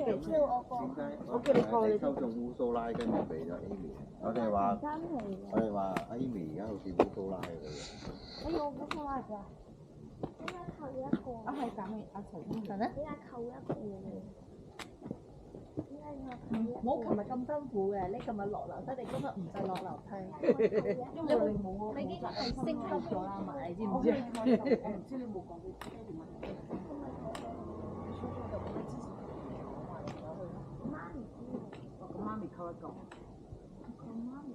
我叫你過你抽中烏蘇拉，跟住俾咗 Amy。我哋話 Amy 而家好似烏蘇拉嘅。哎呀，我烏蘇拉㗎。點解扣一個？啊係咁嘅，阿曹先生咧。點解扣一個嘅？冇琴日咁辛苦嘅，你琴日落樓梯，你今日唔使落樓梯。因為你冇，你呢個係升級咗啦嘛，你知唔知？我唔知你冇講俾爹哋問。媽咪扣一個。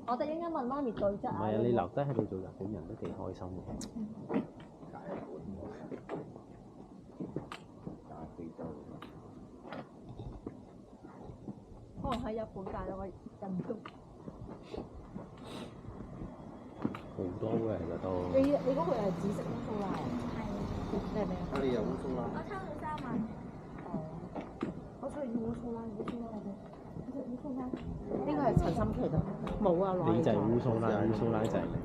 我哋應該問媽咪對質啊。唔係啊，你留低喺度做日本人都幾開心嘅。可能喺日本帶咗個印度。好多嘅其實都。你嗰個係紫色烏蘇拉啊？係。你係咩啊？你有烏蘇拉。我抽到3萬。哦。我抽到烏蘇拉，烏蘇拉係咩？烏蘇拉。呢個係陳心琪度。冇啊，你就係烏蘇拉，烏蘇拉就係你。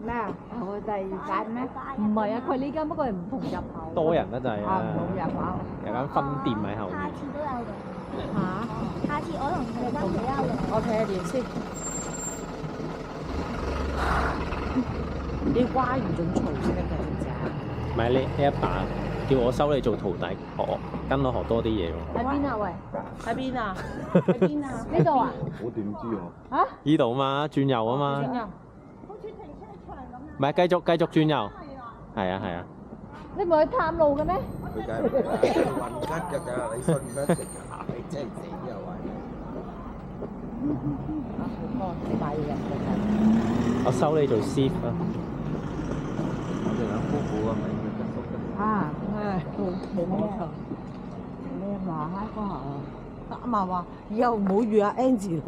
咩啊？我第二間咩？唔係啊，佢呢間不過係唔同入口。多人得滯啊！冇入口。有間分店喺後面。下次都有嚟。嚇？下次我同佢哋都有嚟。我睇下點先。啲蛙魚仲嘈先得㗎，知唔知啊？唔係呢一把叫我收你做徒弟，跟我學多啲嘢喎。喺邊啊？喂，喺邊啊？喺邊啊？呢度啊？我點知啊？嚇？依度嘛，轉右啊嘛。邊啊？好似停車場咁樣。唔係，繼續轉右。係啊係啊。你唔係去探路嘅咩？佢梗係混吉㗎㗎，你信唔得食啊？你真係死啊喂！哦，你買嘢嘅。我收你做師傅啊！我哋兩夫婦啊，咪叫叔叔。啊，冇錯。你話喺嗰下阿嫲話：以後唔好預阿 Angie 嚟，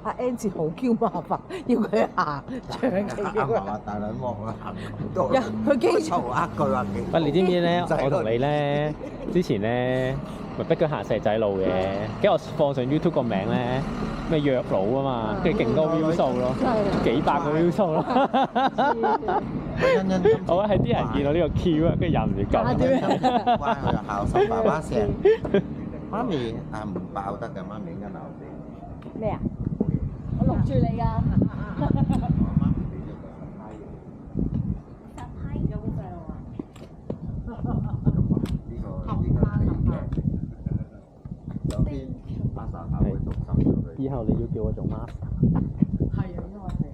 阿 Angie 好 Q 麻煩，要佢行長期阿嫲話大兩鑊啊，行咁多。佢經常呃句話幾？喂，你知唔知咧？我同你咧，之前咧咪逼佢行石仔路嘅，跟住我放上 YouTube 個名咧，咩約佬啊嘛，跟住勁多 view 數咯，幾百個 view 數咯。我喺啲人見到呢個 Q 啊，跟住忍唔住撳。關佢校實爸爸聲。媽咪唔爆得㗎，媽咪應該鬧你。咩啊？我錄住你㗎。媽咪俾咗個實批。有冇細路啊？有啲 master 會讀手咗佢。以後你要叫我做 master。係啊，因為。